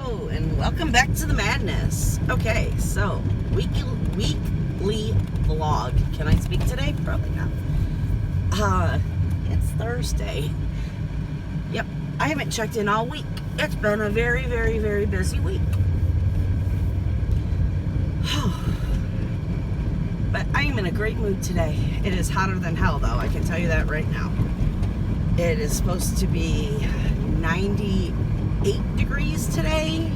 Hello and welcome back to the madness. Okay, so weekly vlog. Can I speak today? Probably not. It's Thursday. Yep, I haven't checked in all week. It's been a very, very, very busy week. But I am in a great mood today. It is hotter than hell though, I can tell you that right now. It is supposed to be 98 degrees today,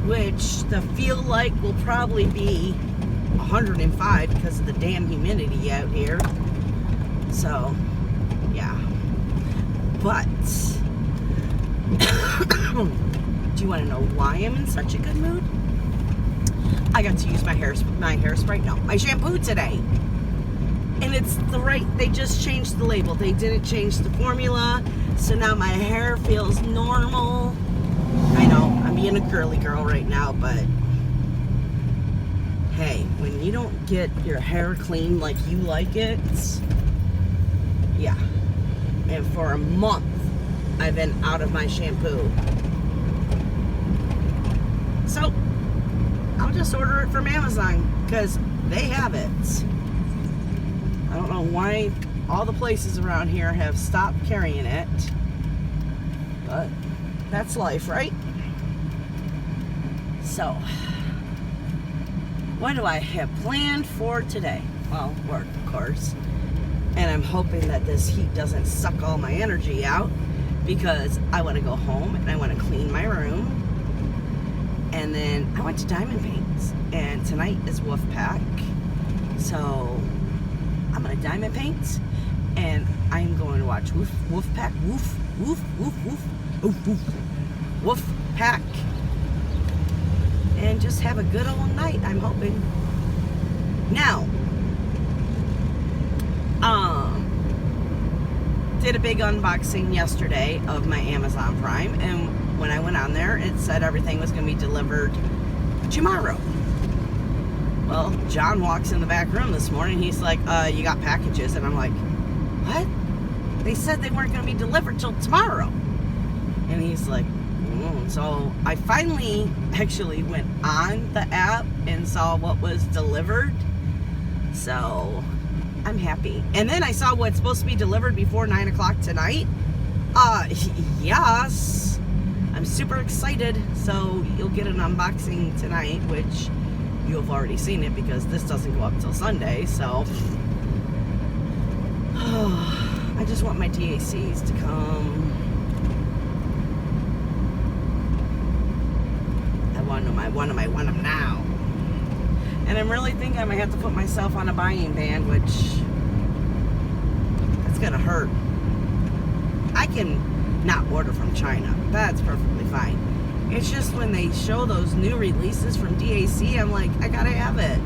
which the feel like will probably be 105 because of the damn humidity out here. So, yeah. But, do you want to know why I'm in such a good mood? I got to use my hairspray, no, my shampoo today. And it's the right, they just changed the label. They didn't change the formula. So now my hair feels normal. I know, I'm being a girly girl right now, but hey, when you don't get your hair clean like you like it, yeah. And for a month, I've been out of my shampoo. So, I'll just order it from Amazon because they have it. I don't know why all the places around here have stopped carrying it, but that's life, right? So, what do I have planned for today? Well, work, of course. And I'm hoping that this heat doesn't suck all my energy out because I want to go home and I want to clean my room. And then I went to Diamond Paints, and tonight is Wolfpack. So I'm gonna diamond paint, and I'm going to watch Wolfpack, Wolfpack, and just have a good old night, I'm hoping. Now, did a big unboxing yesterday of my Amazon Prime, and when I went on there, it said everything was gonna be delivered tomorrow. Well, John walks in the back room this morning. He's like, you got packages. And I'm like, what? They said they weren't going to be delivered till tomorrow. And he's like, So I finally actually went on the app and saw what was delivered. So I'm happy. And then I saw what's supposed to be delivered before 9 o'clock tonight. Yes. I'm super excited. So you'll get an unboxing tonight, which you have already seen it because this doesn't go up till Sunday, so I just want my DACs to come. I want them now. And I'm really thinking I might have to put myself on a buying ban, which that's gonna hurt. I can not order from China. That's perfectly fine. It's just when they show those new releases from DAC, I'm like, I gotta have it.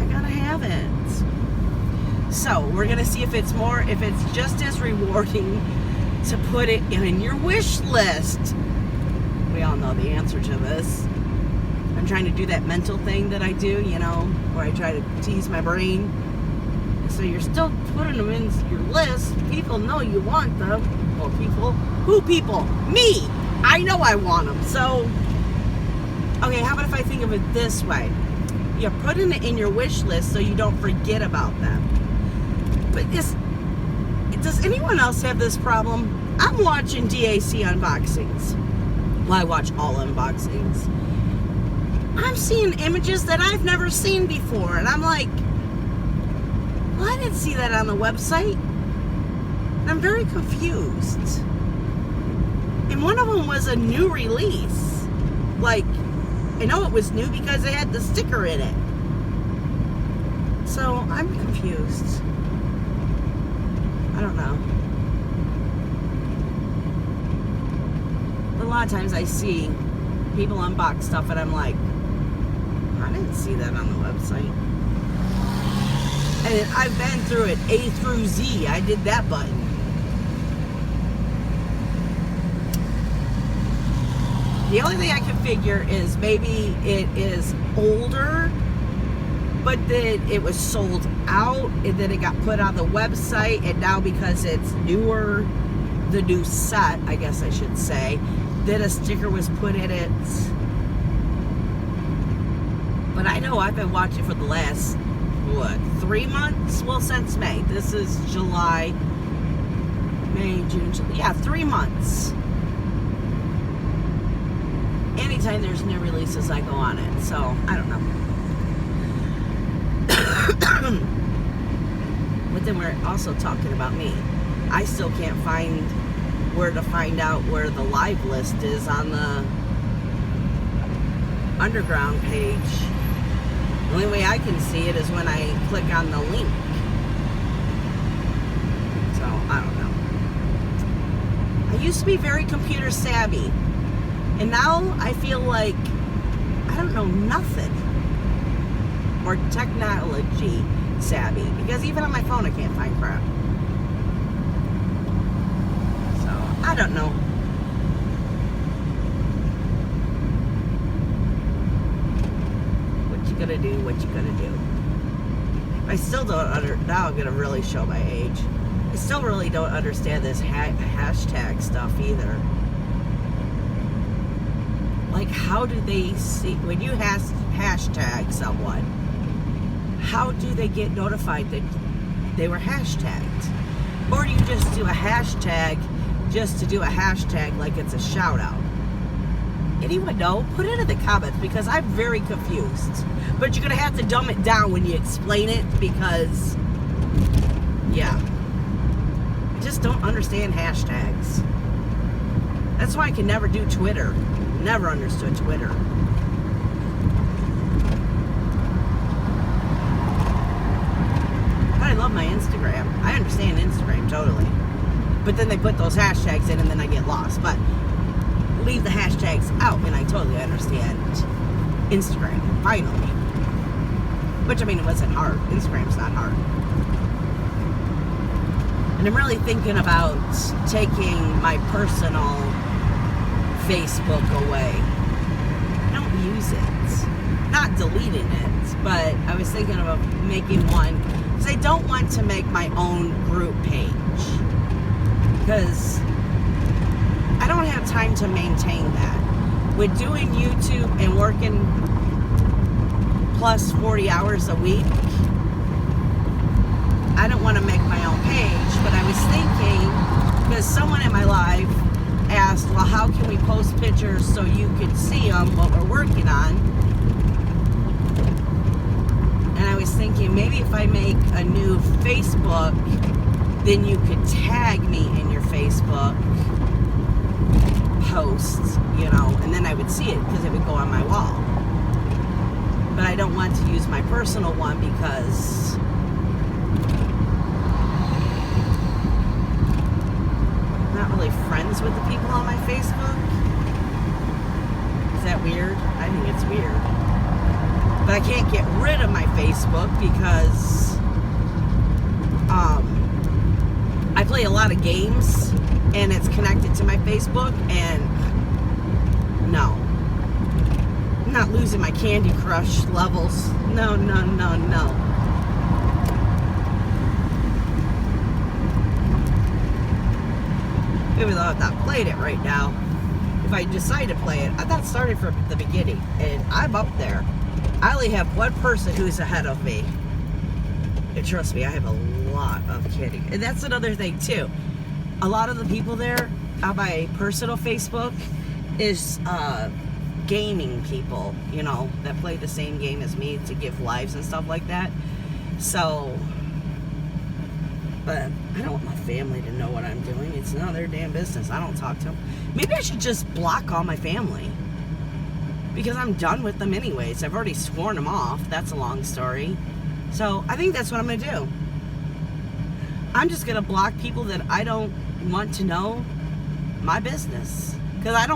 I gotta have it. So, we're gonna see if it's just as rewarding to put it in your wish list. We all know the answer to this. I'm trying to do that mental thing that I do, where I try to tease my brain. So you're still putting them in your list. People know you want them. Well, people? Who people? Me! I know I want them. So, okay, how about if I think of it this way? You're putting it in your wish list so you don't forget about them. But does anyone else have this problem? I'm watching DAC unboxings. Well, I watch all unboxings. I'm seeing images that I've never seen before, and I'm like, well, I didn't see that on the website. And I'm very confused. And one of them was a new release. Like, I know it was new because it had the sticker in it. So, I'm confused. I don't know. A lot of times I see people unbox stuff and I'm like, I didn't see that on the website. And I've been through it A through Z. I did that button. The only thing I can figure is maybe it is older, but then it was sold out, and then it got put on the website, and now because it's newer, the new set, I guess I should say, that a sticker was put in it. But I know I've been watching for the last, 3 months? Well, since May. This is July, May, June, July. Yeah, 3 months. Anytime there's new releases, I go on it. So, I don't know. But then we're also talking about me. I still can't find where to find out where the live list is on the underground page. The only way I can see it is when I click on the link. So, I don't know. I used to be very computer savvy. And now I feel like I don't know nothing. Or technology savvy. Because even on my phone I can't find crap. So, I don't know. Gonna do what you gonna do. I still don't now I'm gonna really show my age. I still really don't understand this hashtag stuff either. Like, how do they see when you hashtag someone? How do they get notified that they were hashtagged? Or do you just do a hashtag just to do a hashtag like it's a shout out? Anyone know? Put it in the comments because I'm very confused. But you're going to have to dumb it down when you explain it because, yeah. I just don't understand hashtags. That's why I can never do Twitter. Never understood Twitter. But I love my Instagram. I understand Instagram totally. But then they put those hashtags in and then I get lost. But leave the hashtags out and I totally understand Instagram, finally. Which, I mean, it wasn't hard. Instagram's not hard. And I'm really thinking about taking my personal Facebook away. I don't use it. Not deleting it, but I was thinking about making one because I don't want to make my own group page. Because I don't have time to maintain that. With doing YouTube and working plus 40 hours a week, I don't want to make my own page, but I was thinking, because someone in my life asked, well, how can we post pictures so you could see them, what we're working on? And I was thinking, maybe if I make a new Facebook, then you could tag me in your Facebook posts, you know, and then I would see it because it would go on my wall. But I don't want to use my personal one because I'm not really friends with the people on my Facebook. Is that weird? I think it's weird. But I can't get rid of my Facebook because I play a lot of games and it's connected to my Facebook, and no. I'm not losing my Candy Crush levels. No, no, no, no. Even though I've not played it right now, if I decide to play it, I've not started from the beginning, and I'm up there. I only have one person who's ahead of me. And trust me, I have a lot of kidding. And that's another thing, too. A lot of the people there on my personal Facebook is gaming people, you know, that play the same game as me to give lives and stuff like that. So, but I don't want my family to know what I'm doing. It's none of their damn business. I don't talk to them. Maybe I should just block all my family because I'm done with them anyways. I've already sworn them off. That's a long story. So I think that's what I'm going to do. I'm just going to block people that I don't want to know my business. Because I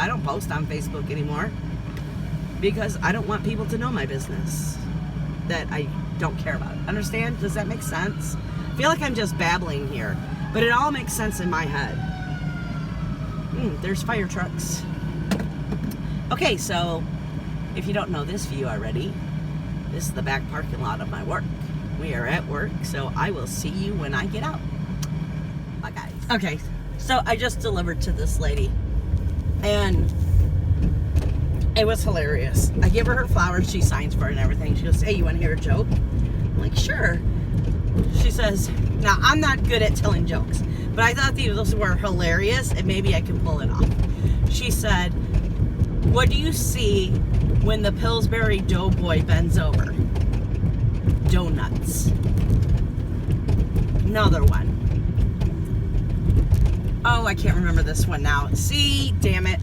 don't post on Facebook anymore. Because I don't want people to know my business that I don't care about. Understand? Does that make sense? I feel like I'm just babbling here. But it all makes sense in my head. There's fire trucks. Okay, so if you don't know this view already, this is the back parking lot of my work. We are at work, so I will see you when I get out. Bye, guys. Okay, so I just delivered to this lady. And it was hilarious. I give her flowers, she signs for it and everything. She goes, hey, you want to hear a joke? I'm like, sure. She says, now I'm not good at telling jokes, but I thought these were hilarious and maybe I can pull it off. She said, what do you see when the Pillsbury Doughboy bends over? Donuts. Another one. Oh, I can't remember this one now. See, damn it.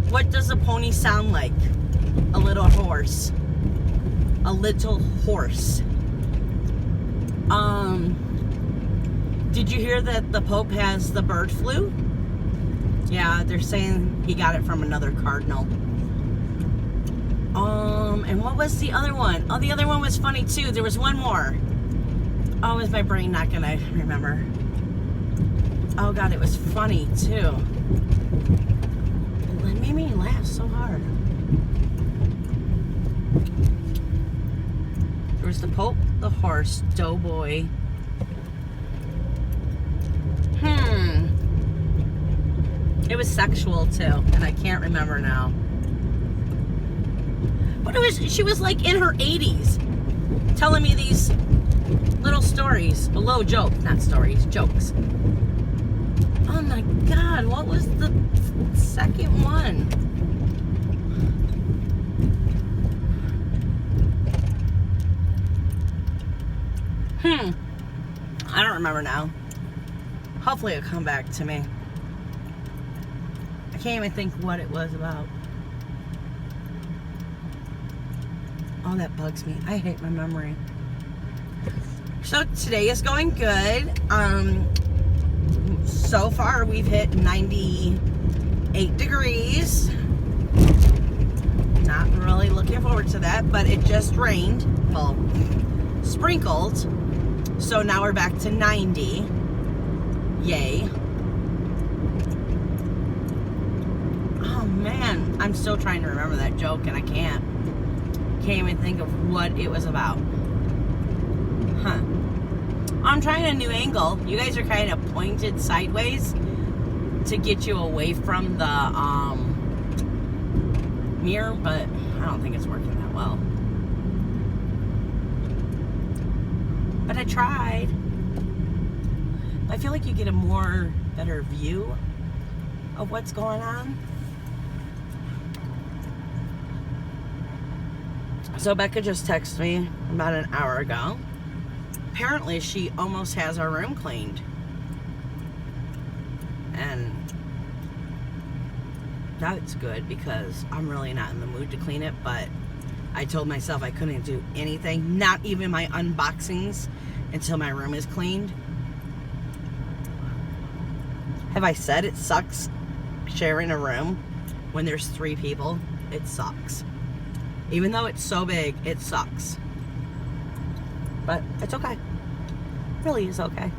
What does a pony sound like? A little horse. A little horse. Did you hear that the Pope has the bird flu? Yeah, they're saying he got it from another cardinal. And what was the other one? Oh, the other one was funny too. There was one more. Oh, is my brain not gonna remember? Oh God, it was funny too. It made me laugh so hard. There was the Pope, the horse, Doughboy. It was sexual too, and I can't remember now. But it was, she was like in her 80s, telling me these little stories. A little joke, not stories, jokes. Oh my God, what was the second one? I don't remember now. Hopefully it'll come back to me. I can't even think what it was about. Oh, that bugs me. I hate my memory. So today is going good. So far we've hit 98 degrees. Not really looking forward to that, but it just rained. Well, sprinkled. So now we're back to 90. Yay. Oh man, I'm still trying to remember that joke and I can't even think of what it was about. I'm trying a new angle. You guys are kind of pointed sideways to get you away from the mirror, but I don't think it's working that well. But I tried. I feel like you get a better view of what's going on. So Becca just texted me about an hour ago. Apparently she almost has our room cleaned. And that's good because I'm really not in the mood to clean it, but I told myself I couldn't do anything, not even my unboxings, until my room is cleaned. Have I said it sucks sharing a room when there's 3 people? It sucks. Even though it's so big, it sucks. But it's okay. It really is okay.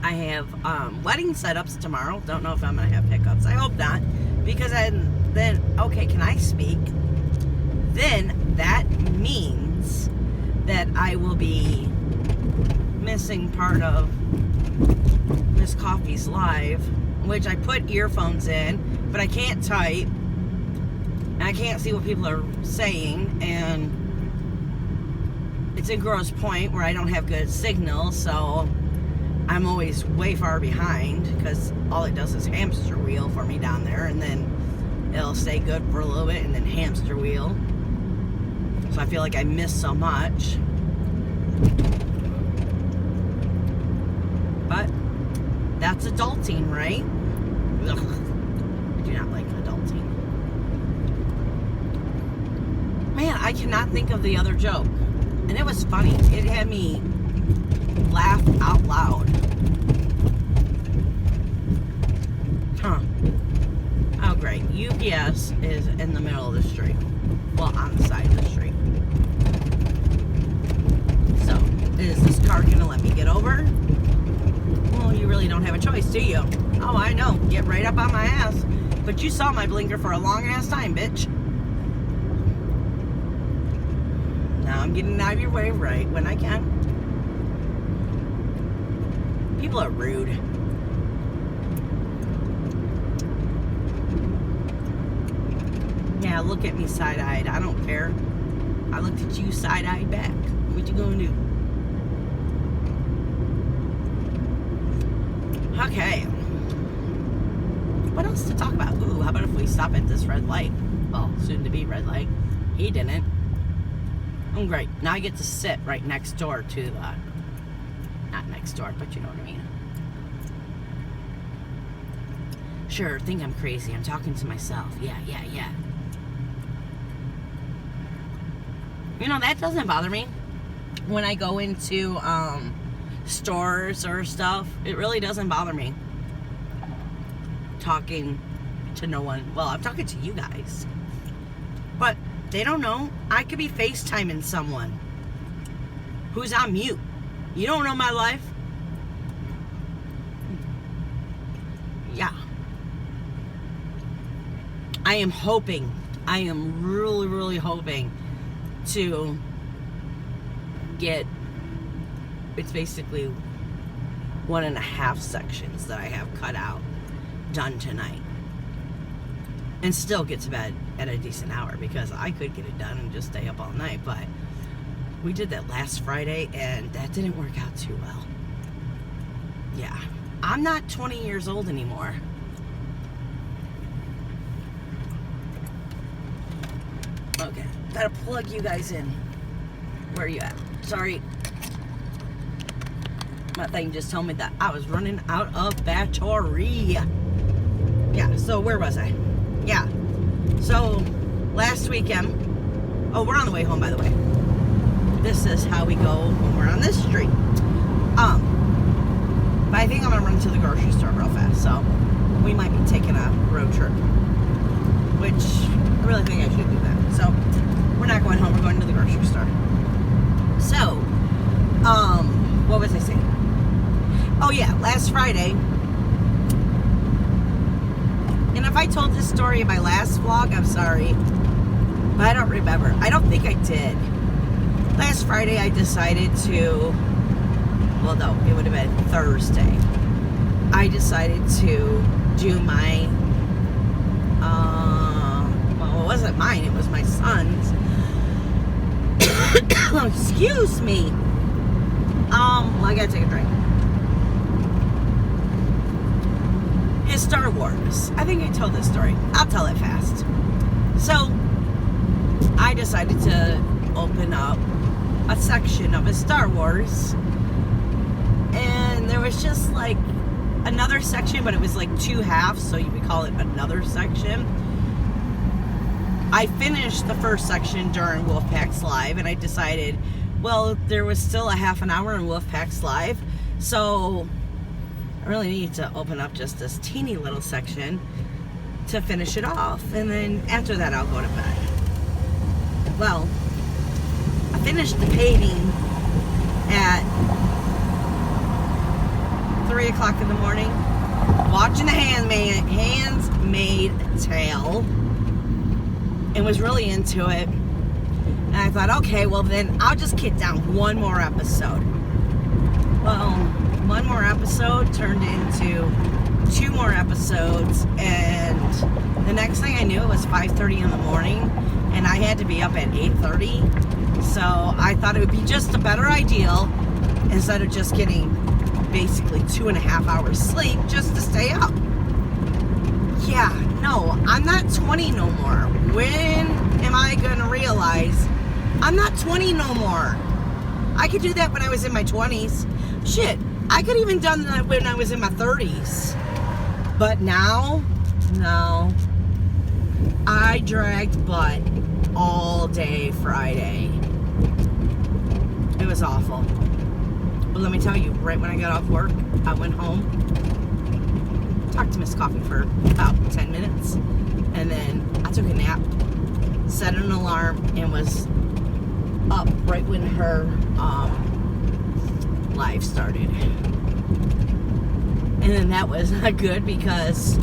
I have wedding setups tomorrow. Don't know if I'm going to have pickups. I hope not. Because okay, can I speak? Then that means that I will be missing part of Miss Coffee's live, which I put earphones in, but I can't type, and I can't see what people are saying, and it's in Grosse Pointe where I don't have good signal, so I'm always way far behind, because all it does is hamster wheel for me down there, and then it'll stay good for a little bit, and then hamster wheel. So I feel like I miss so much. But that's adulting, right? Ugh. I do not like adulting. Man, I cannot think of the other joke. And it was funny. It had me laugh out loud. Oh, great. UPS is in the middle of the street. Well, on the side of the street. So, is this car going to let me get over? Well, you really don't have a choice, do you? Oh, I know. Get right up on my ass. But you saw my blinker for a long ass time, bitch. Now I'm I'm getting out of your way right when I can. People are rude. Yeah, look at me side-eyed. I don't care. I looked at you side-eyed back. What you gonna do? Okay. What else to talk about? Ooh, how about if we stop at this red light? Well, soon to be red light. He didn't. Oh, great. Now I get to sit right next door to the... Not next door, but you know what I mean. Sure, think I'm crazy. I'm talking to myself. Yeah. You know, that doesn't bother me. When I go into stores or stuff, it really doesn't bother me. Talking to no one. Well, I'm talking to you guys. But they don't know. I could be FaceTiming someone who's on mute. You don't know my life. Yeah. I am hoping, I am really, really hoping to get, it's basically 1.5 sections that I have cut out, done tonight. And still get to bed at a decent hour, because I could get it done and just stay up all night, but we did that last Friday and that didn't work out too well. Yeah. I'm not 20 years old anymore. Okay. Gotta plug you guys in. Where are you at? Sorry. My thing just told me that I was running out of battery. Yeah, so where was I? Yeah. So, last weekend... Oh, we're on the way home, by the way. This is how we go when we're on this street. But I think I'm gonna run to the grocery store real fast, so we might be taking a road trip. Which, I really think I should do that. So, we're not going home, we're going to the grocery store. So, what was I saying? Oh yeah, last Friday. And if I told this story in my last vlog, I'm sorry. But I don't remember. I don't think I did. Last Friday I decided to, well no, it would have been Thursday. I decided to do my, well it wasn't mine, it was my son's. Excuse me. Well, I gotta take a drink. His Star Wars. I think I told this story. I'll tell it fast. So, I decided to open up a section of his Star Wars. And there was just like another section, but it was like 2 halves, so you would call it another section. I finished the first section during Wolfpack's Live, and I decided, well, there was still a half an hour in Wolfpack's Live, so I really need to open up just this teeny little section to finish it off, and then after that I'll go to bed. Well, I finished the painting at 3 o'clock in the morning, watching the Handmaid's Tale, and was really into it. And I thought, okay, well then I'll just get down one more episode. Well, one more episode turned into 2 more episodes, and the next thing I knew it was 5:30 in the morning, and I had to be up at 8:30. So I thought it would be just a better idea, instead of just getting basically 2.5 hours sleep, just to stay up. Yeah, no, I'm not 20 no more. When am I gonna realize I'm not 20 no more? I could do that when I was in my 20s. Shit, I could even done that when I was in my 30s. But now, no. I dragged butt all day Friday. It was awful. But let me tell you, right when I got off work, I went home, talked to Miss Coffee for about 10 minutes, and then I took a nap, set an alarm, and was up right when her live started. And then that was not good, because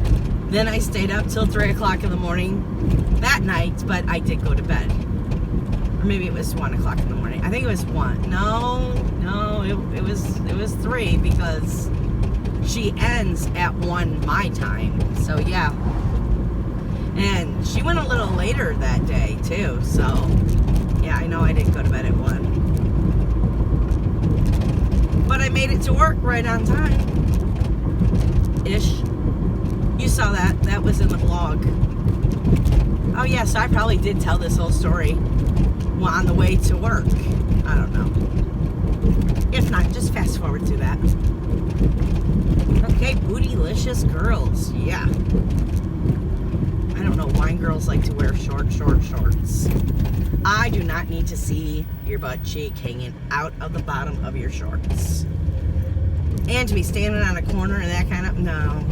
then I stayed up till 3 o'clock in the morning that night, but I did go to bed. Or maybe it was 1 o'clock in the morning. I think it was 1. No, it was 3 because she ends at 1 my time. So yeah. And she went a little later that day too. So yeah, I know I didn't go to bed at 1. But I made it to work right on time. Ish. You saw that. That was in the vlog. Oh yeah, so I probably did tell this whole story on the way to work. I don't know. If not, just fast forward through that. Okay, bootylicious girls. Yeah. I don't know why girls like to wear shorts. I do not need to see your butt cheek hanging out of the bottom of your shorts. And to be standing on a corner and that kind of, no.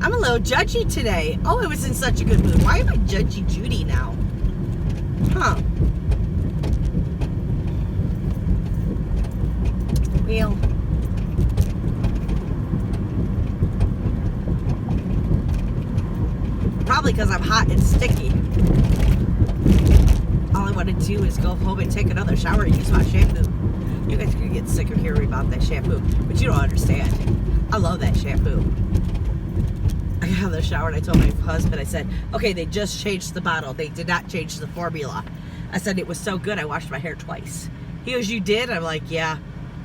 I'm a little judgy today. Oh, I was in such a good mood. Why am I judgy Judy now? Huh. Well. Probably because I'm hot and sticky. All I want to do is go home and take another shower and use my shampoo. You guys are going to get sick of hearing about that shampoo. But you don't understand. I love that shampoo. I got out of the shower and I told my husband, I said, okay, they just changed the bottle. They did not change the formula. I said, it was so good, I washed my hair twice. He goes, you did? I'm like, yeah,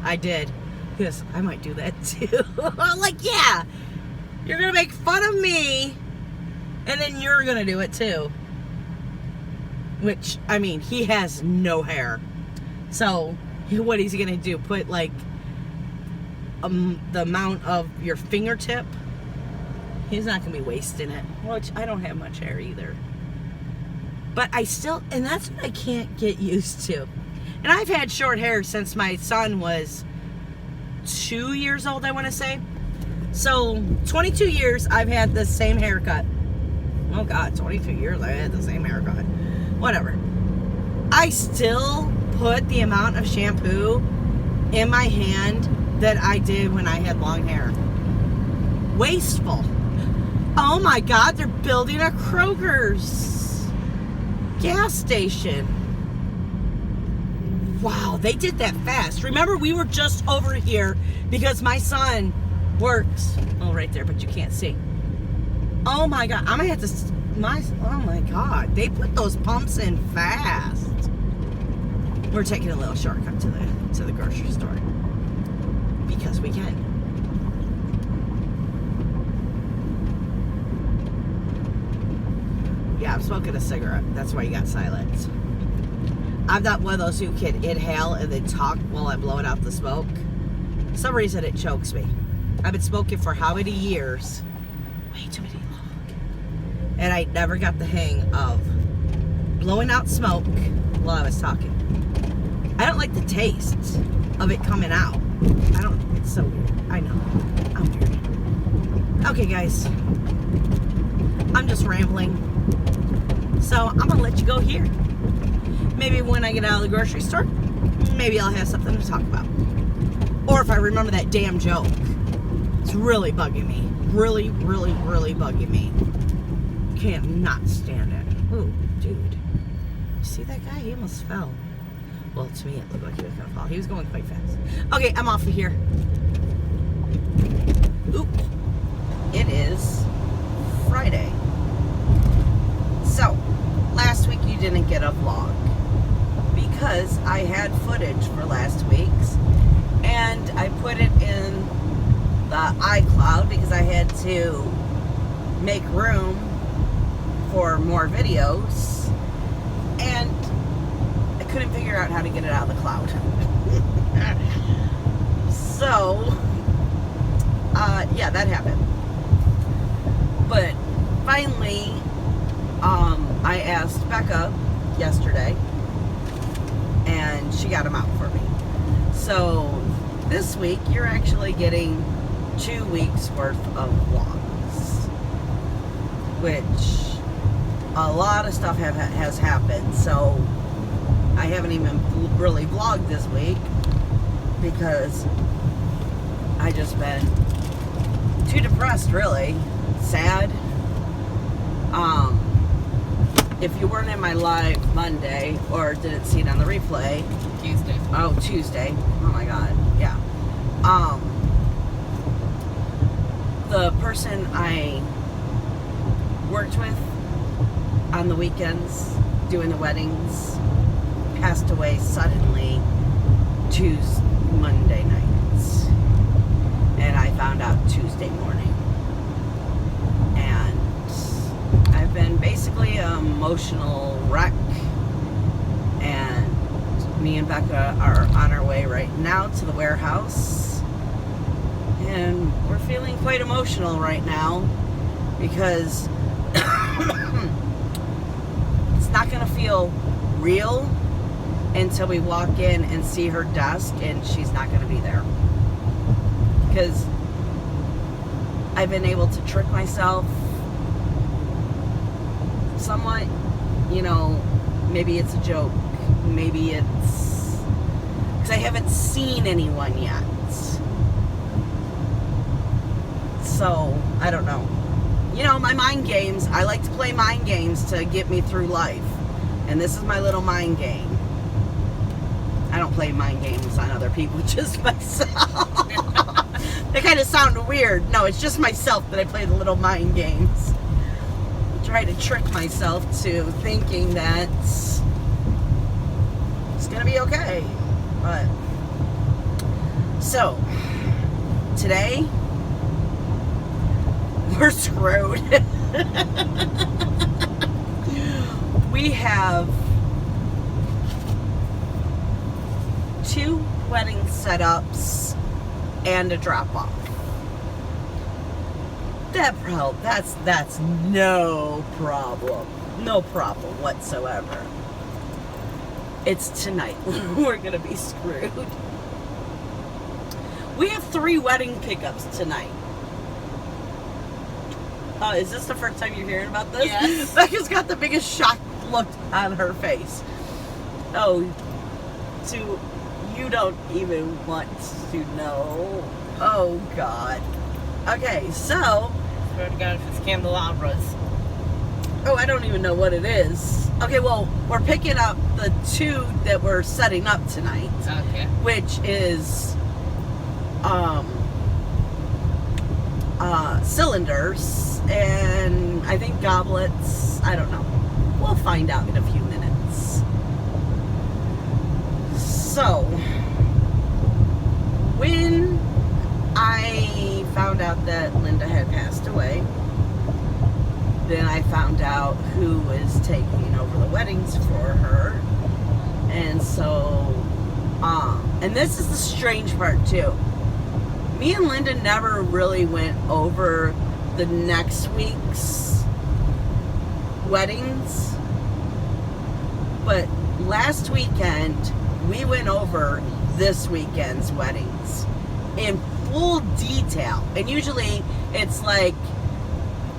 I did. He goes, I might do that too. I'm like, yeah, you're going to make fun of me and then you're going to do it too. Which, I mean, he has no hair. So, what is he going to do? Put like the amount of your fingertip? He's not going to be wasting it. Which, I don't have much hair either. But I still, and that's what I can't get used to. And I've had short hair since my son was 2 years old, I want to say. So, 22 years I've had the same haircut. Oh God, 22 years I had the same haircut. Whatever. I still put the amount of shampoo in my hand that I did when I had long hair. Wasteful. Oh my God, they're building a Kroger's gas station. Wow, they did that fast. Remember, we were just over here because my son works. Oh, right there, but you can't see. Oh my God, I'm gonna have to, oh my God, they put those pumps in fast. We're taking a little shortcut to the grocery store because we can. Yeah, I'm smoking a cigarette. That's why you got silence. I'm not one of those who can inhale and then talk while I'm blowing out the smoke. For some reason it chokes me. I've been smoking for how many years? Way too many long. And I never got the hang of blowing out smoke while I was talking. I don't like the taste of it coming out. It's so weird. I know. I'm weird. Okay, guys. I'm just rambling. So I'm going to let you go here. Maybe when I get out of the grocery store, maybe I'll have something to talk about. Or if I remember that damn joke. It's really bugging me. Really bugging me. Can't not stand it. Ooh, dude. You see that guy? He almost fell. Well, to me, it looked like he was going to fall. He was going quite fast. Okay, I'm off of here. Oop. It is Friday. So, last week you didn't get a vlog because I had footage for last week's and I put it in the iCloud because I had to make room for more videos and I couldn't figure out how to get it out of the cloud. So, yeah, that happened. But finally, I asked Becca yesterday, and she got them out for me. So this week, you're actually getting 2 weeks worth of vlogs, which a lot of stuff has happened. So I haven't even really vlogged this week because I just been too depressed, really sad. if you weren't in my live Monday or didn't see it on the replay, Tuesday. Oh my God, yeah. The person I worked with on the weekends doing the weddings passed away suddenly Monday nights, and I found out Tuesday morning, and I've been basically an emotional wreck, and me and Becca are on our way right now to the warehouse, and we're feeling quite emotional right now because it's not going to feel real until we walk in and see her desk and she's not going to be there. Because I've been able to trick myself somewhat, you know, maybe it's a joke, maybe it's because I haven't seen anyone yet. So, I don't know. You know, my mind games, I like to play mind games to get me through life. And this is my little mind game. I don't play mind games on other people, just myself. They kind of sound weird. No, it's just myself that I play the little mind games. I try to trick myself to thinking that it's going to be okay. But, so, today, we're screwed. We have 2 wedding setups and a drop-off. That's no problem. No problem whatsoever. It's tonight. We're gonna be screwed. We have 3 wedding pickups tonight. Is this the first time you're hearing about this? Yes. Becca's got the biggest shocked look on her face. Oh, you don't even want to know. Oh, God. Okay, so. Swear to God, if it's candelabras. Oh, I don't even know what it is. Okay, well, we're picking up the 2 that we're setting up tonight. Okay. Which is, cylinders and I think goblets. I don't know. We'll find out in a few minutes. So, when I found out that Linda had passed away, then I found out who was taking over the weddings for her. And so, and this is the strange part too. Me and Linda never really went over the next week's weddings. But last weekend, we went over this weekend's weddings in full detail. And usually it's like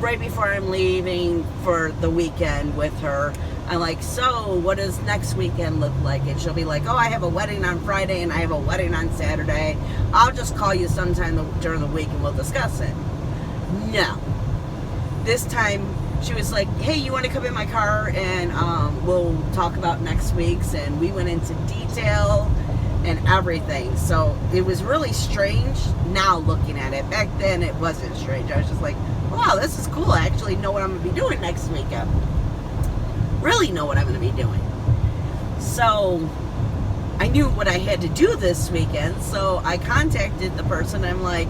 right before I'm leaving for the weekend with her, I'm like, so what does next weekend look like? And she'll be like, oh, I have a wedding on Friday and I have a wedding on Saturday. I'll just call you sometime during the week and we'll discuss it. No. This time she was like, hey, you want to come in my car and we'll talk about next week's. And we went into detail and everything. So it was really strange now looking at it. Back then it wasn't strange. I was just like, wow, this is cool. I actually know what I'm going to be doing next weekend. Really know what I'm going to be doing. So I knew what I had to do this weekend. So I contacted the person. I'm like,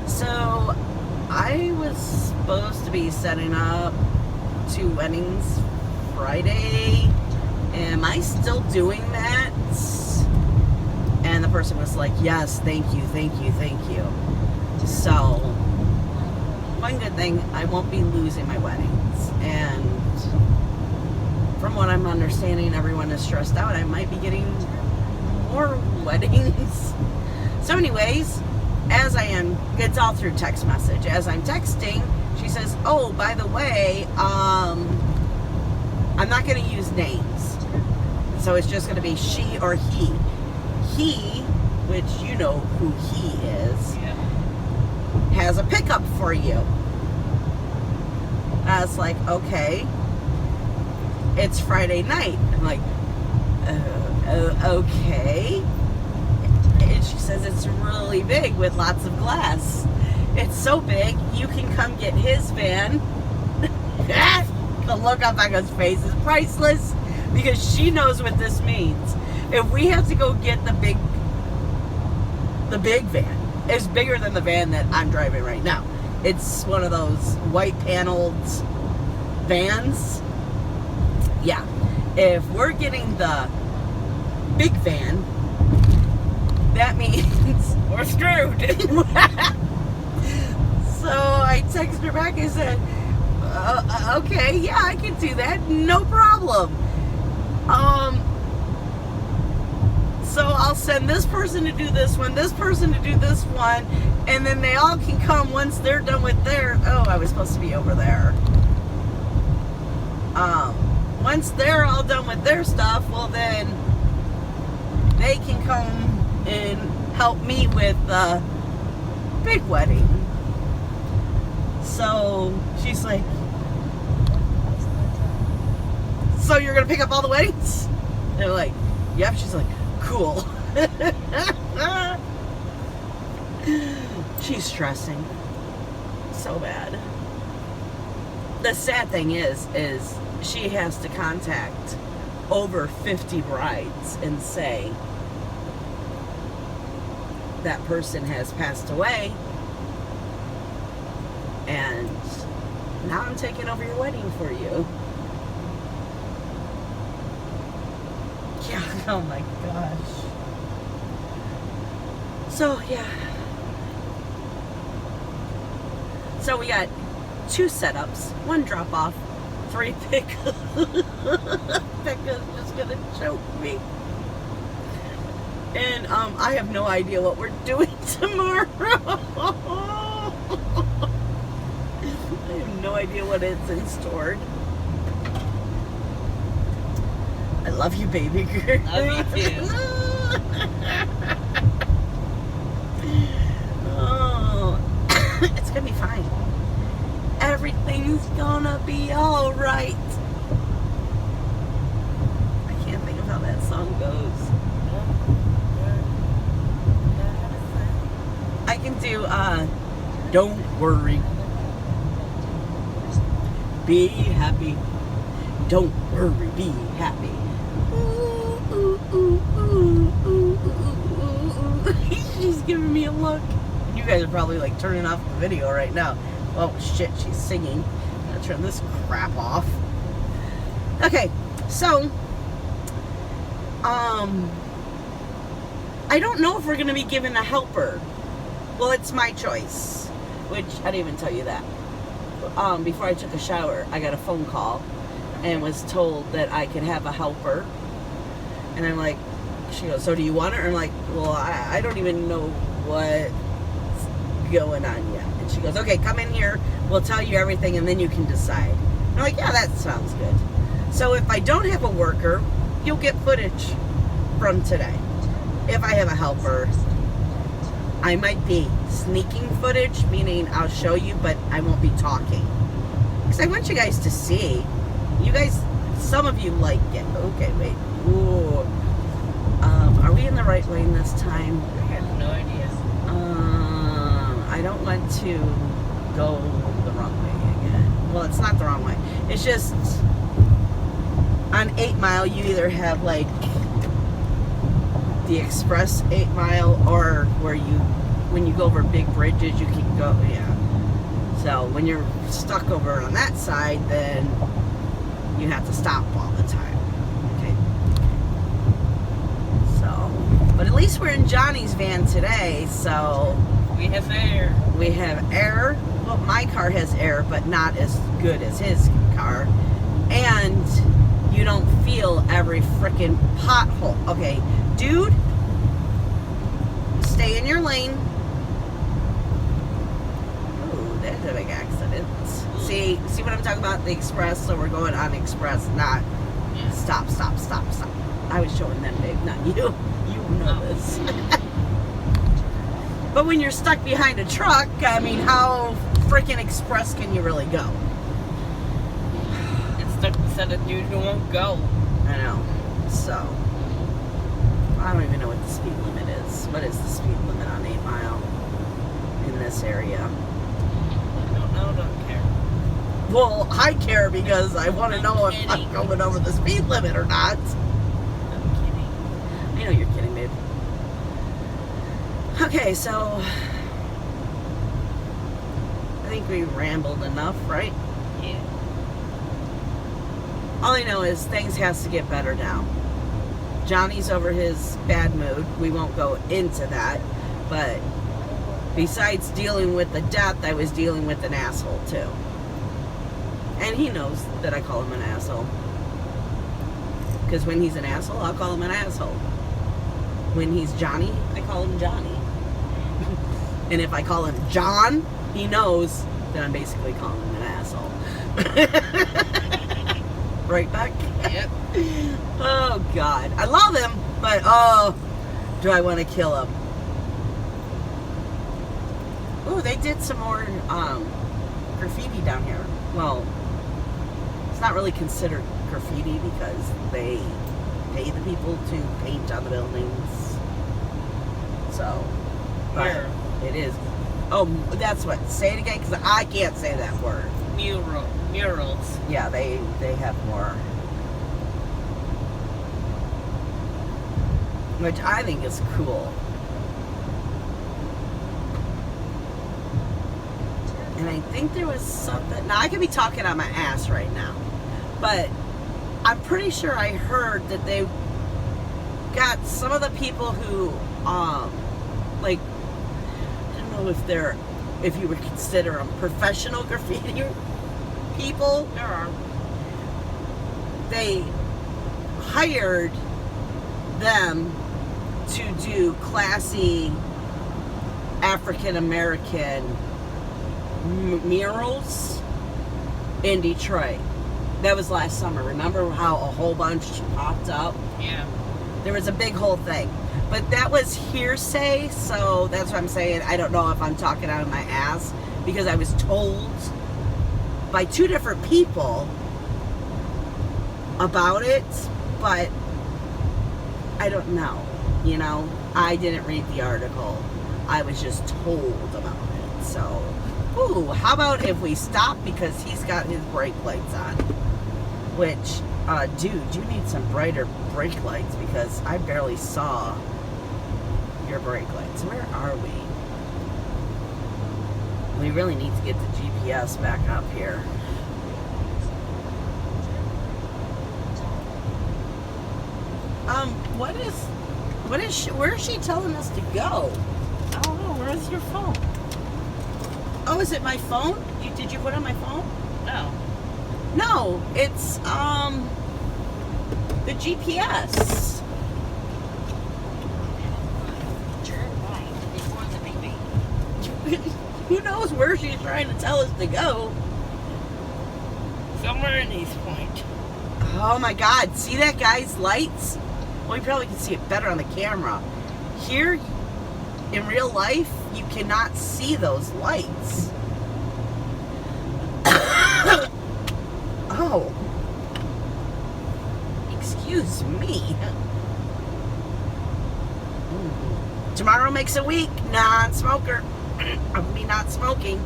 so I was supposed to be setting up 2 weddings Friday. Am I still doing that? And the person was like, yes, thank you. So, one good thing, I won't be losing my weddings. And from what I'm understanding, everyone is stressed out. I might be getting more weddings. So anyways, as I am, it's all through text message. As I'm texting, she says, oh, by the way, I'm not going to use names. So it's just going to be she or he. He, which you know who he is, has a pickup for you. I was like, okay. it's Friday night. I'm like, okay. And she says it's really big with lots of glass. It's so big, you can come get his van. The look on Becca's face is priceless because she knows what this means. If we have to go get the big van, it's bigger than the van that I'm driving right now. It's one of those white paneled vans. Yeah. If we're getting the big van, that means We're screwed. So I texted her back and said, okay, yeah, I can do that. No problem. So I'll send this person to do this one, this person to do this one, and then they all can come once they're done with their, oh, I was supposed to be over there. Once they're all done with their stuff, well then they can come and help me with the big wedding. So she's like, so you're gonna pick up all the weddings? They're like, yep. She's like, cool. She's stressing so bad. The sad thing is she has to contact over 50 brides and say that person has passed away and now I'm taking over your wedding for you. Yeah, oh my gosh. So, yeah. So we got 2 setups, 1 drop off, 3 pickup. Becca's just gonna choke me. And I have no idea what we're doing tomorrow. I have no idea what is in store. I love you, baby girl. Love you too. Oh, it's gonna be fine. Everything's gonna be all right. I can't think of how that song goes. I can do don't worry, be happy. Don't worry, be happy. Ooh, ooh, ooh, ooh, ooh, ooh, ooh. She's giving me a look. You guys are probably like turning off the video right now. Oh shit, she's singing. I'm gonna turn this crap off. Okay, so I don't know if we're gonna be given a helper. Well, it's my choice, which I didn't even tell you that. Before I took a shower, I got a phone call and was told that I could have a helper. And I'm like, she goes, so do you want it? And I'm like, well, I don't even know what's going on yet. And she goes, okay, come in here. We'll tell you everything and then you can decide. And I'm like, yeah, that sounds good. So if I don't have a worker, you'll get footage from today. If I have a helper, I might be sneaking footage, meaning I'll show you, but I won't be talking. Because I want you guys to see. You guys, some of you like it. Okay, wait. Ooh. Are we in the right lane this time? I have no idea. I don't want to go the wrong way again. Well, it's not the wrong way. It's just on 8 Mile, you either have like the express 8 Mile or where when you go over big bridges, you can go, yeah. So when you're stuck over on that side, then you have to stop all the time. Okay. So, but at least we're in Johnny's van today, so We have air. we have air. Well, my car has air, but not as good as his car. And you don't feel every freaking pothole. Okay, dude, stay in your lane. Ooh, that's a big accident. See what I'm talking about? The express, so we're going on express, not Yeah. stop. I was showing them, babe, not you. You know this. But when you're stuck behind a truck, I mean, how freaking express can you really go? It's stuck beside a dude who won't go. I know. So, I don't even know what the speed limit is. What is the speed limit on 8 Mile in this area? Don't know, don't care. Well, I care because I want to know if I'm kidding. going over the speed limit or not. I'm kidding. I know you're kidding, babe. Okay, so I think we rambled enough, right? Yeah. All I know is things has to get better now. Johnny's over his bad mood. We won't go into that. But besides dealing with the death, I was dealing with an asshole too. And he knows that I call him an asshole. Because when he's an asshole, I'll call him an asshole. When he's Johnny, I call him Johnny. And if I call him John, he knows that I'm basically calling him an asshole. Right, Beck? Yep. Oh, God. I love him, but, oh, do I want to kill him? Ooh, they did some more graffiti down here. Well, it's not really considered graffiti because they pay the people to paint on the buildings. So, but Where? it is. Oh, that's what. Say it again, because I can't say that word. Murals. Yeah, they have more. Which I think is cool. And I think there was something. Now, I could be talking on my ass right now. But I'm pretty sure I heard that they got some of the people who, like, I don't know if you would consider them professional graffiti people. There are. They hired them to do classy African American murals in Detroit. That was last summer. Remember how a whole bunch popped up? Yeah. There was a big whole thing. But that was hearsay, so that's what I'm saying. I don't know if I'm talking out of my ass because I was told by 2 different people about it, but I don't know. You know, I didn't read the article. I was just told about it. So, ooh, how about if we stop because he's got his brake lights on? Which, dude, you need some brighter brake lights because I barely saw your brake lights. Where are we? We really need to get the GPS back up here. Where is she telling us to go? I don't know. Where's your phone? Oh, is it my phone? Did you put on my phone? No. No, it's, the GPS. Turn right before the baby. Who knows where she's trying to tell us to go? Somewhere in East Point. Oh my God, see that guy's lights? Well, you probably can see it better on the camera. Here, in real life, you cannot see those lights. Oh. Excuse me. Tomorrow makes a week, non-smoker. Of me not smoking.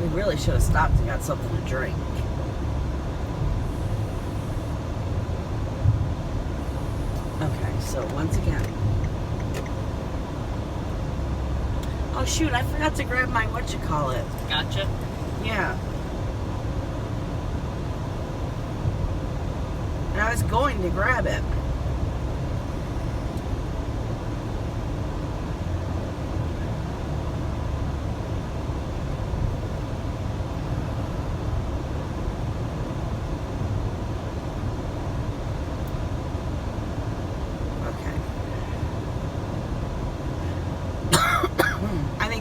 We really should have stopped and got something to drink. Okay, so once again. Oh shoot, I forgot to grab my whatchamacallit. Gotcha. Yeah. And I was going to grab it.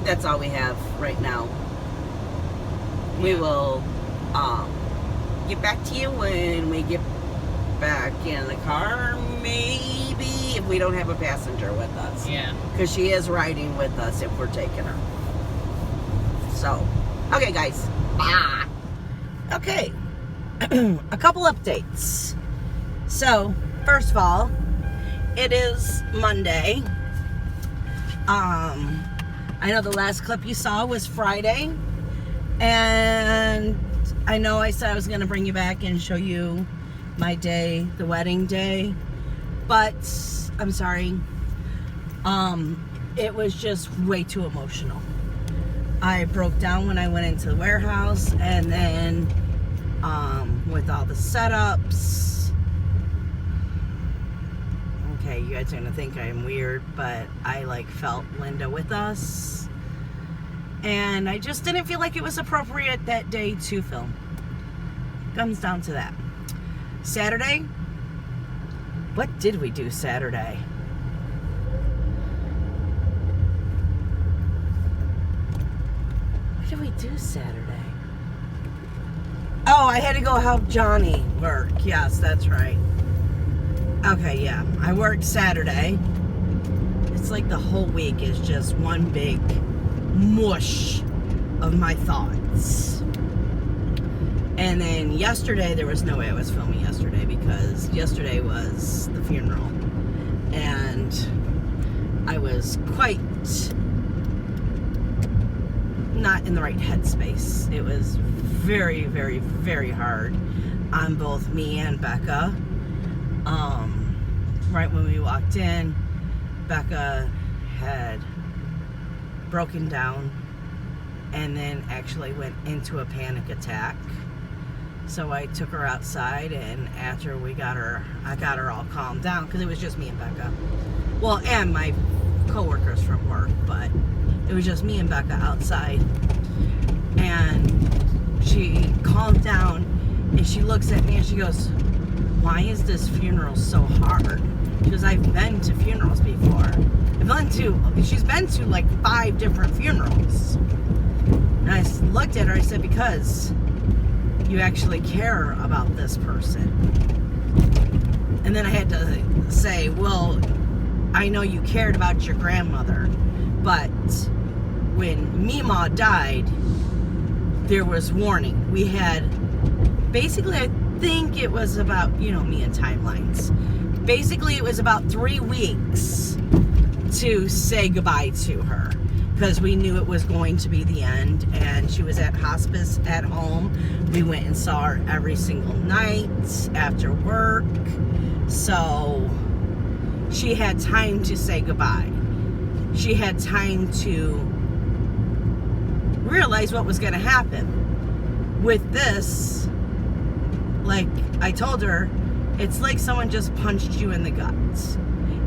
That's all we have right now. We will get back to you when we get back in the car, maybe if we don't have a passenger with us. Yeah. Because she is riding with us if we're taking her. So, okay, guys. Bye. Okay. A couple updates. So, first of all, it is Monday. I know the last clip you saw was Friday. And I know I said I was going to bring you back and show you my day, the wedding day. But I'm sorry. It was just way too emotional. I broke down when I went into the warehouse, and then with all the setups. Okay, you guys are gonna think I'm weird, but I felt Linda with us, and I just didn't feel like it was appropriate that day to film. Comes down to that. Saturday. What did we do Saturday? What did we do Saturday? Oh, I had to go help Johnny work. Yes, that's right. Okay, yeah. I worked Saturday. It's like the whole week is just one big mush of my thoughts. And then yesterday, there was no way I was filming yesterday because yesterday was the funeral. And I was quite not in the right headspace. It was very, very, very hard on both me and Becca. Right when we walked in, Becca had broken down and then actually went into a panic attack. So I took her outside, and after I got her all calmed down, because it was just me and Becca. Well, and my co-workers from work, but it was just me and Becca outside. And she calmed down, and she looks at me and she goes, "Why is this funeral so hard?" She goes, "I've been to funerals before. She's been to 5 different funerals." And I looked at her, I said, "Because you actually care about this person." And then I had to say, "Well, I know you cared about your grandmother, but when Mima died, there was warning. We had, basically, I think it was about, me and timelines. Basically, it was about 3 weeks to say goodbye to her, because we knew it was going to be the end, and she was at hospice at home. We went and saw her every single night after work, so she had time to say goodbye. She had time to realize what was going to happen. With this, like I told her, it's like someone just punched you in the guts.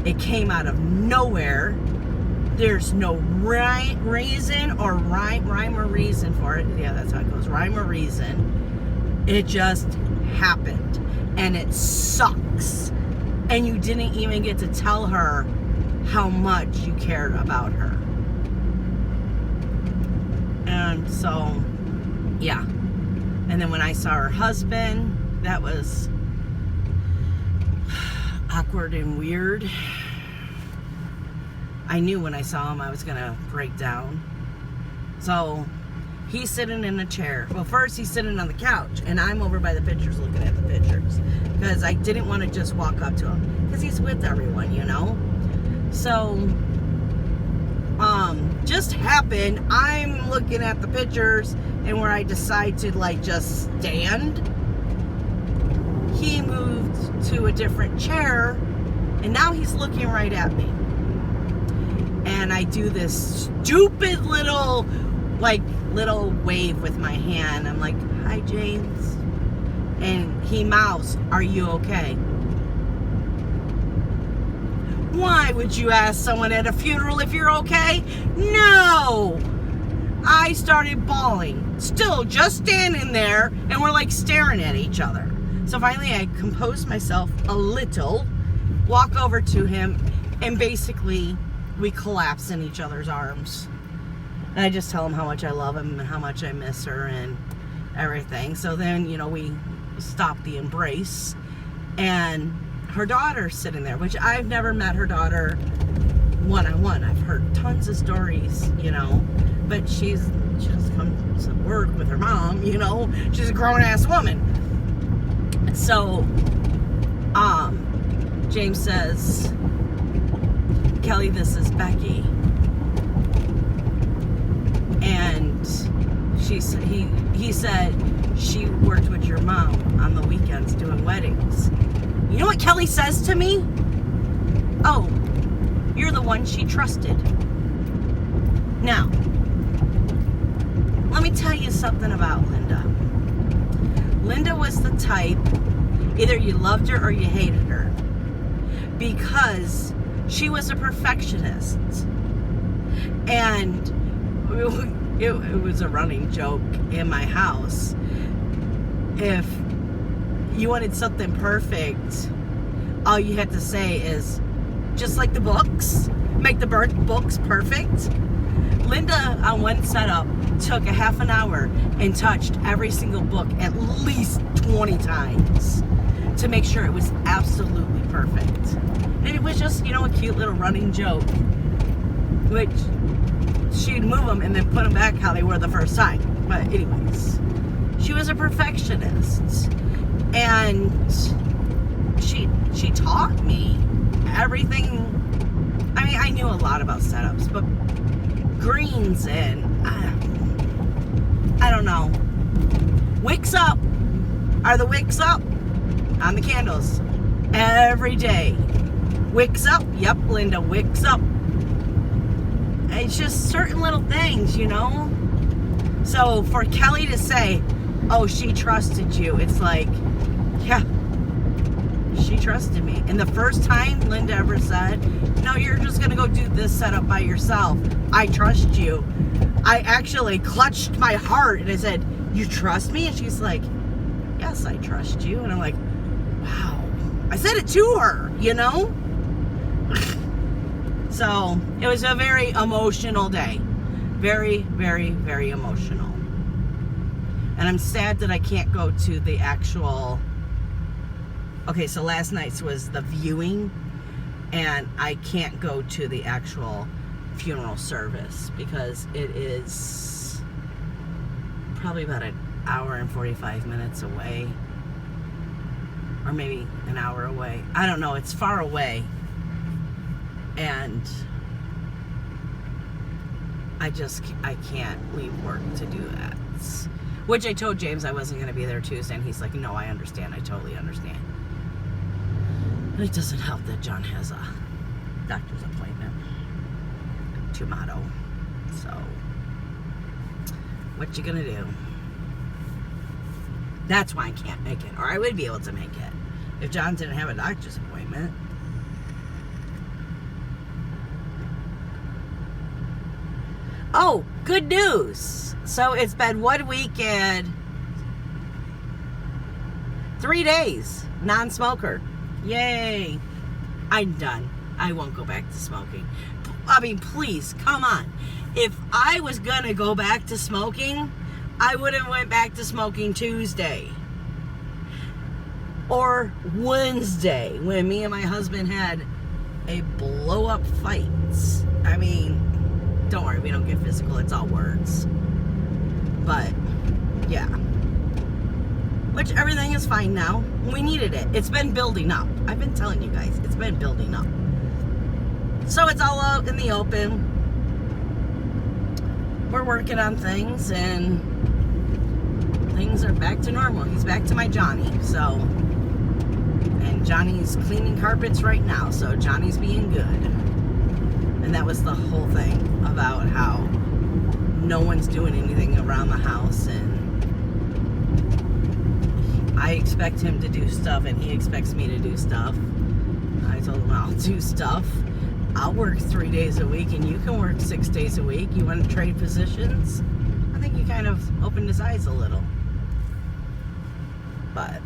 It came out of nowhere. There's no reason or rhyme or reason for it. Yeah, that's how it goes. Rhyme or reason. It just happened. And it sucks. And you didn't even get to tell her how much you cared about her. And so, yeah. And then when I saw her husband, that was awkward and weird. I knew when I saw him I was gonna break down. So he's sitting in a chair. Well, first he's sitting on the couch, and I'm over by the pictures looking at the pictures, because I didn't want to just walk up to him, because he's with everyone, So just happened, I'm looking at the pictures, and where I decide to just stand, he moved to a different chair, and now he's looking right at me. And I do this stupid little wave with my hand. I'm like, "Hi, James." And he mouths, "Are you okay?" Why would you ask someone at a funeral if you're okay? No! I started bawling. Still just standing there, and we're staring at each other. So finally I composed myself a little, walk over to him, and basically we collapse in each other's arms. And I just tell him how much I love him and how much I miss her and everything. So then, we stop the embrace. And her daughter's sitting there, which I've never met her daughter one-on-one. I've heard tons of stories, you know, but she just comes to work with her mom, you know. She's a grown-ass woman. So, James says, Kelly, this is Becky. And he said she worked with your mom on the weekends doing weddings. You know what Kelly says to me? Oh, you're the one she trusted. Now, let me tell you something about Linda. Linda was the type, either you loved her or you hated her, because she was a perfectionist. And it was a running joke in my house. If you wanted something perfect, all you had to say is, just like the books, make the books perfect. Linda, on one setup, took a half an hour and touched every single book at least 20 times to make sure it was absolutely perfect. And it was just, you know, a cute little running joke, which she'd move them and then put them back how they were the first time. But anyways, she was a perfectionist, and she taught me everything. I mean, I knew a lot about setups, but greens and I don't know. Wicks up. Are the wicks up? On the candles. Every day. Wicks up. Yep, Linda, wicks up. It's just certain little things, you know? So for Kelly to say, oh, she trusted you, it's like, yeah, she trusted me. And the first time Linda ever said, no, you're just going to go do this setup by yourself, I trust you, I actually clutched my heart and I said, you trust me? And she's like, yes, I trust you. And I'm like, wow. I said it to her, you know? So it was a very emotional day. Very, very, very emotional. And I'm sad that I can't go to the actual... Okay, so last night's was the viewing, and I can't go to the actual funeral service because it is probably about an hour and 45 minutes away, or maybe an hour away. I don't know, it's far away, and I can't leave work to do that. Which I told James I wasn't going to be there Tuesday, and he's like, no, I understand, I totally understand. But it doesn't help that John has a doctor's appointment tomorrow. So, what you gonna do? That's why I can't make it. Or I would be able to make it if John didn't have a doctor's appointment. Oh, good news. So it's been 1 week and 3 days non-smoker. Yay. I'm done. I won't go back to smoking. I mean, please, come on. If I was gonna go back to smoking, I would have went back to smoking Tuesday or Wednesday when me and my husband had a blow-up fight. I mean, don't worry, we don't get physical, it's all words. But, yeah. Which everything is fine now. We needed it. It's been building up. I've been telling you guys, it's been building up. So it's all out in the open. We're working on things, and things are back to normal. He's back to my Johnny, so. And Johnny's cleaning carpets right now, so Johnny's being good. And that was the whole thing about how no one's doing anything around the house, and I expect him to do stuff, and he expects me to do stuff. I told him I'll do stuff. I'll work 3 days a week, and you can work 6 days a week. You want to trade positions? I think he kind of opened his eyes a little. But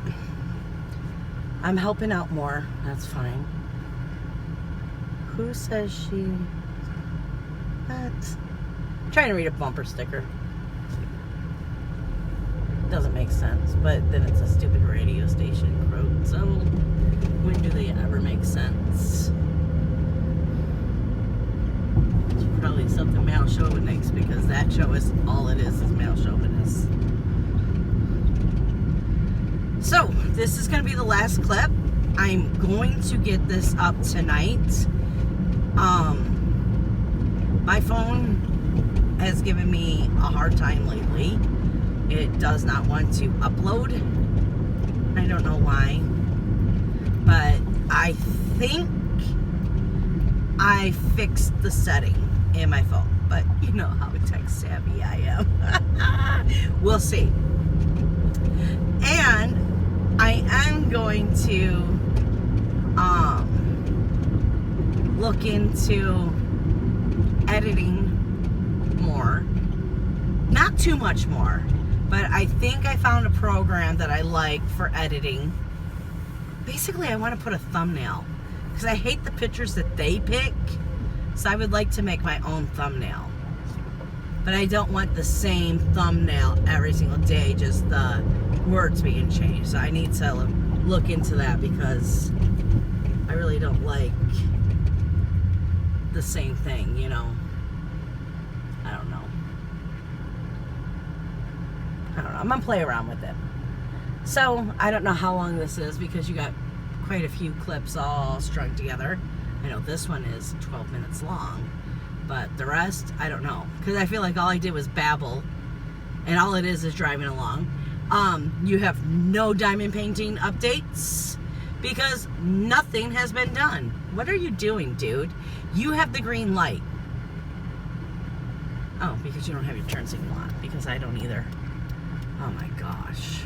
I'm helping out more. That's fine. Who says she... What? I'm trying to read a bumper sticker. doesn't make sense. But then it's a stupid radio station quote. So when do they ever make sense? It's probably something male chauvinist, because that show is all it is male chauvinist. So this is going to be the last clip. I'm going to get this up tonight. My phone has given me a hard time lately. It does not want to upload. I don't know why, but I think I fixed the setting in my phone, but you know how tech savvy I am. We'll see. And I am going to look into editing more. Not too much more, but I think I found a program that I like for editing. Basically, I want to put a thumbnail because I hate the pictures that they pick, so I would like to make my own thumbnail. But I don't want the same thumbnail every single day, just the words being changed. So I need to look into that because I really don't like the same thing, you know. I don't know. I'm gonna play around with it. So I don't know how long this is because you got quite a few clips all strung together. I know this one is 12 minutes long, but the rest, I don't know. Because I feel like all I did was babble, and all it is driving along. You have no diamond painting updates because nothing has been done. What are you doing, dude? You have the green light. Oh, because you don't have your turn signal on, because I don't either. Oh my gosh.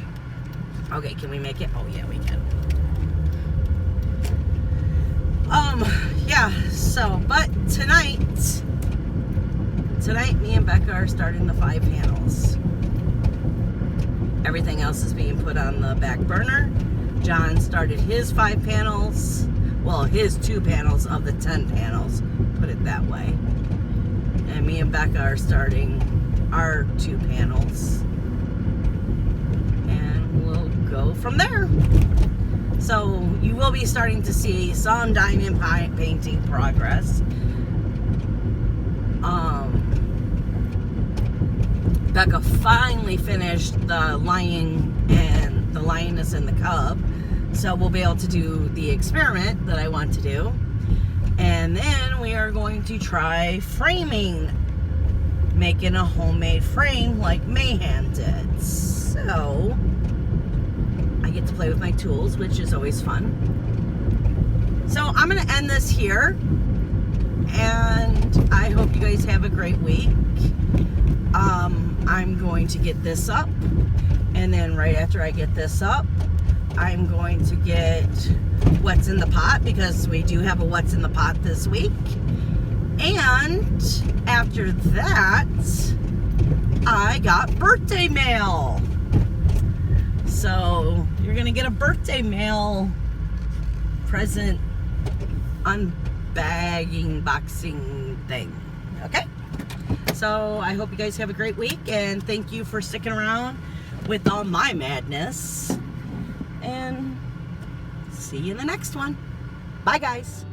Okay, can we make it? Oh yeah, we can. Yeah, so, but tonight me and Becca are starting the 5 panels. Everything else is being put on the back burner. John started his 5 panels. Well, his 2 panels of the 10 panels, put it that way. And me and Becca are starting our 2 panels. And we'll go from there. So you will be starting to see some diamond painting progress. Becca finally finished the lion and the lioness and the cub. So we'll be able to do the experiment that I want to do. And then we are going to try framing. Making a homemade frame like Mayhan did. So I get to play with my tools, which is always fun. So I'm going to end this here. And I hope you guys have a great week. I'm going to get this up. And then right after I get this up, I'm going to get what's in the pot, because we do have a what's in the pot this week. And after that, I got birthday mail. So you're going to get a birthday mail present unbagging boxing thing. Okay? So I hope you guys have a great week, and thank you for sticking around with all my madness. And see you in the next one. Bye, guys.